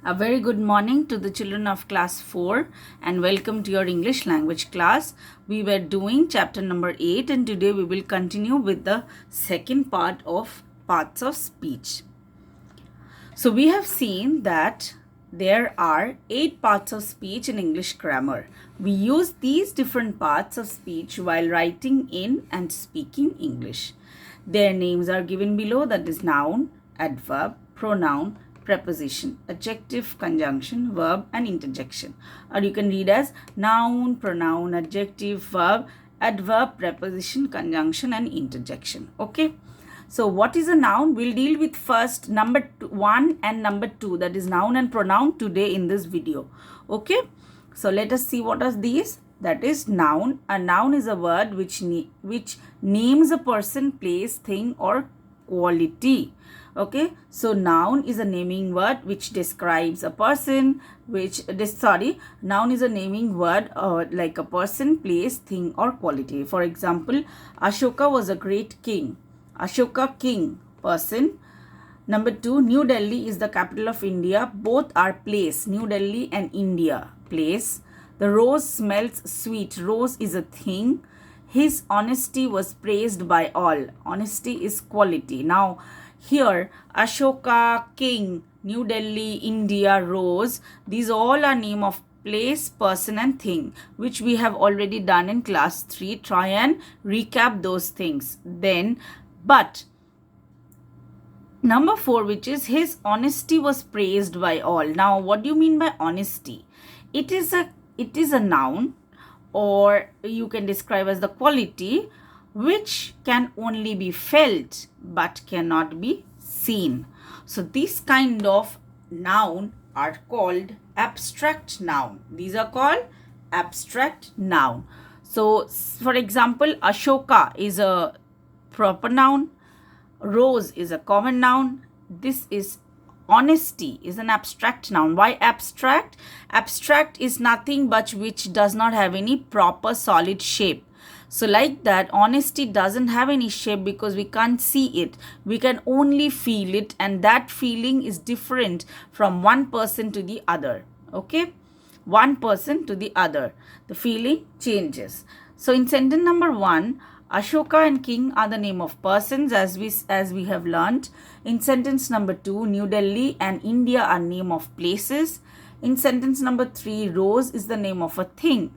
A very good morning to the children of class 4 and welcome to your English language class. We were doing chapter number 8 and today we will continue with the second part of parts of speech. So we have seen that there are 8 parts of speech in English grammar. We use these different parts of speech while writing in and speaking English. Their names are given below, that is noun, adverb, pronoun, preposition, adjective, conjunction, verb and interjection. Or you can read as noun, pronoun, adjective, verb, adverb, preposition, conjunction and interjection. Okay. So what is a noun? We'll deal with first number 1 and number 2, that is noun and pronoun today in this video. Okay. So let us see what are these. That is noun. A noun is a word which names a person, place, thing or quality. Okay. So noun is a naming word which describes a person, noun is a naming word like a person, place, thing or quality. For example, Ashoka was a great king. Ashoka, king, person. Number 2, New Delhi is the capital of India. Both are place, New Delhi and India, place. The rose smells sweet. Rose is a thing. His honesty was praised by all. Honesty is quality. Now, here, Ashoka, king, New Delhi, India, rose. These all are name of place, person and thing, which we have already done in class 3. Try and recap those things. Then, but number 4, which is his honesty was praised by all. Now, what do you mean by honesty? It is a noun, or you can describe as the quality which can only be felt but cannot be seen. So this kind of noun are called abstract noun. These are called abstract noun. So for example, Ashoka is a proper noun. Rose is a common noun. This is honesty is an abstract noun. Why abstract? Abstract is nothing but which does not have any proper solid shape. So like that, honesty doesn't have any shape because we can't see it. We can only feel it, and that feeling is different from one person to the other. Okay? One person to the other. The feeling changes. So in sentence number 1, Ashoka and king are the name of persons as we have learnt. In sentence number 2, New Delhi and India are name of places. In sentence number 3, rose is the name of a thing.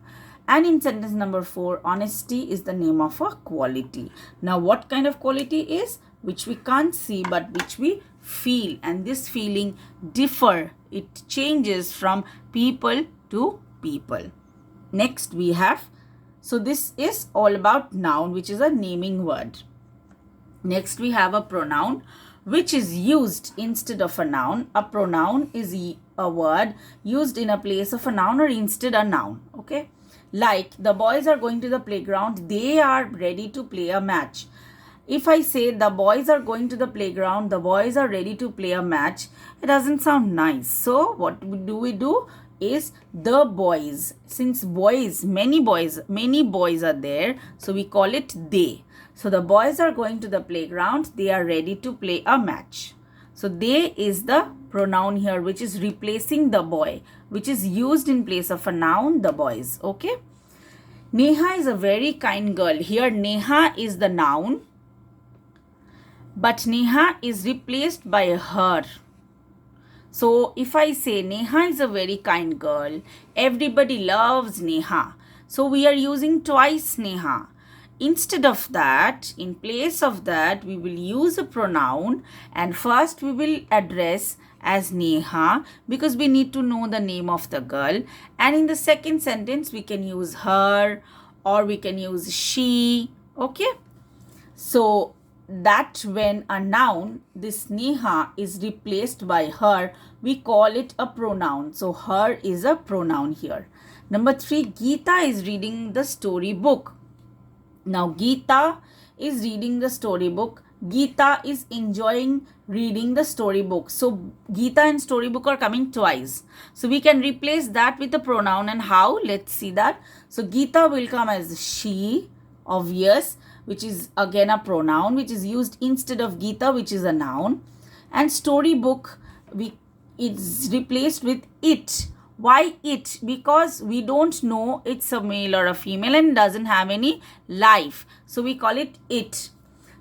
And in sentence number 4, honesty is the name of a quality. Now what kind of quality is? Which we can't see but which we feel, and this feeling differ. It changes from people to people. Next we have, so this is all about noun, which is a naming word. Next we have a pronoun which is used instead of a noun. A pronoun is a word used in a place of a noun or instead a noun. Okay. Like the boys are going to the playground, they are ready to play a match. If I say the boys are going to the playground, the boys are ready to play a match, it doesn't sound nice. So what do we do is the boys. Since many boys are there, so we call it they. So the boys are going to the playground, they are ready to play a match. So they is the pronoun here which is replacing the boy, which is used in place of a noun, the boys. Okay. Neha is a very kind girl. Here Neha is the noun, but Neha is replaced by her. So if I say Neha is a very kind girl, everybody loves Neha. So we are using twice Neha. Instead of that, in place of that, we will use a pronoun, and first we will address as Neha because we need to know the name of the girl. And in the second sentence, we can use her or we can use she. Okay. So that when a noun, this Neha is replaced by her, we call it a pronoun. So her is a pronoun here. Number 3, Geeta is reading the storybook. Now Geeta is reading the storybook. Geeta is enjoying reading the storybook. So Geeta and storybook are coming twice. So we can replace that with a pronoun. And how? Let's see that. So Geeta will come as she, obvious, which is again a pronoun which is used instead of Geeta, which is a noun. And storybook, it's replaced with it. Why it? Because we don't know it's a male or a female and doesn't have any life. So we call it it.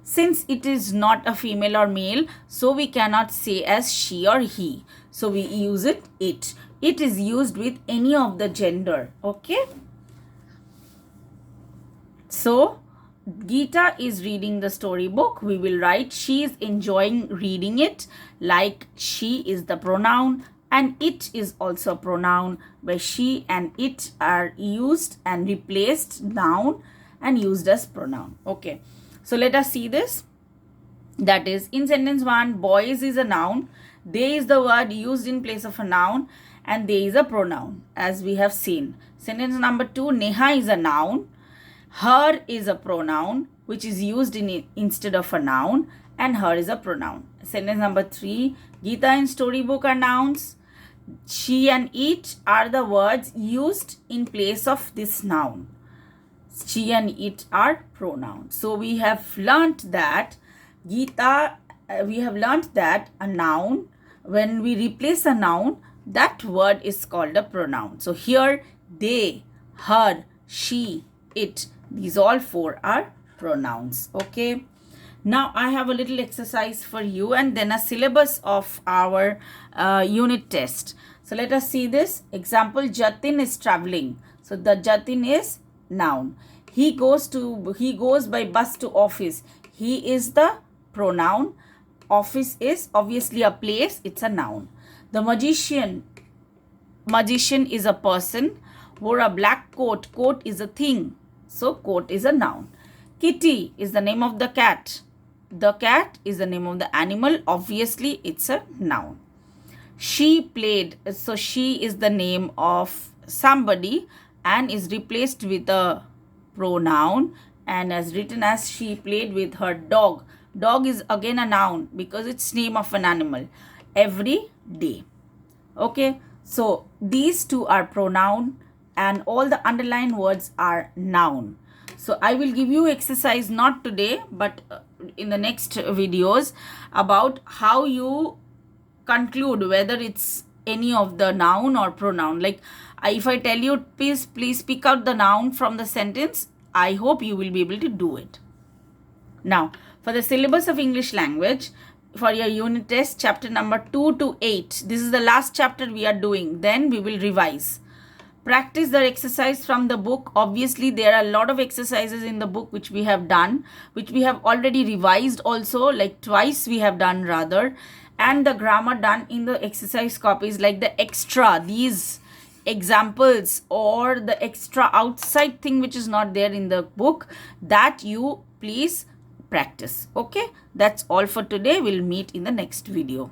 Since it is not a female or male, so we cannot say as she or he. So we use it. It is used with any of the gender. Okay. So Geeta is reading the storybook. We will write she is enjoying reading it, like she is the pronoun, and it is also a pronoun where she and it are used and replaced noun and used as pronoun. Okay. So let us see this. That is, in sentence 1, boys is a noun. They is the word used in place of a noun, and they is a pronoun, as we have seen. Sentence number 2, Neha is a noun. Her is a pronoun which is used instead of a noun, and her is a pronoun. Sentence number 3, Geeta and storybook are nouns. She and it are the words used in place of this noun. She and it are pronouns. So we have learnt that a noun, when we replace a noun, that word is called a pronoun. So here, they, her, she, it, these all 4 are pronouns. Okay. Now I have a little exercise for you and then a syllabus of our unit test. So let us see this. Example, Jatin is traveling. So the Jatin is noun. He goes by bus to office. He is the pronoun. Office is obviously a place. It's a noun. The magician is a person. Wore a black coat. Coat is a thing. So coat is a noun. Kitty is the name of the cat. The cat is the name of the animal. Obviously, it's a noun. She played. So she is the name of somebody and is replaced with a pronoun and as written as she played with her dog. Dog is again a noun because it's name of an animal. Every day. Okay. So these 2 are pronoun and all the underlined words are noun. So I will give you exercise not today but in the next videos about how you conclude whether it's any of the noun or pronoun. Like if I tell you please pick out the noun from the sentence, I hope you will be able to do it. Now for the syllabus of English language, for your unit test, chapter number 2 to 8, this is the last chapter we are doing. Then we will revise. Practice the exercise from the book. Obviously, there are a lot of exercises in the book which we have done, which we have already revised also, like twice we have done rather. And the grammar done in the exercise copies, like the extra, these examples or the extra outside thing which is not there in the book, that you please practice. Okay, that's all for today. We'll meet in the next video.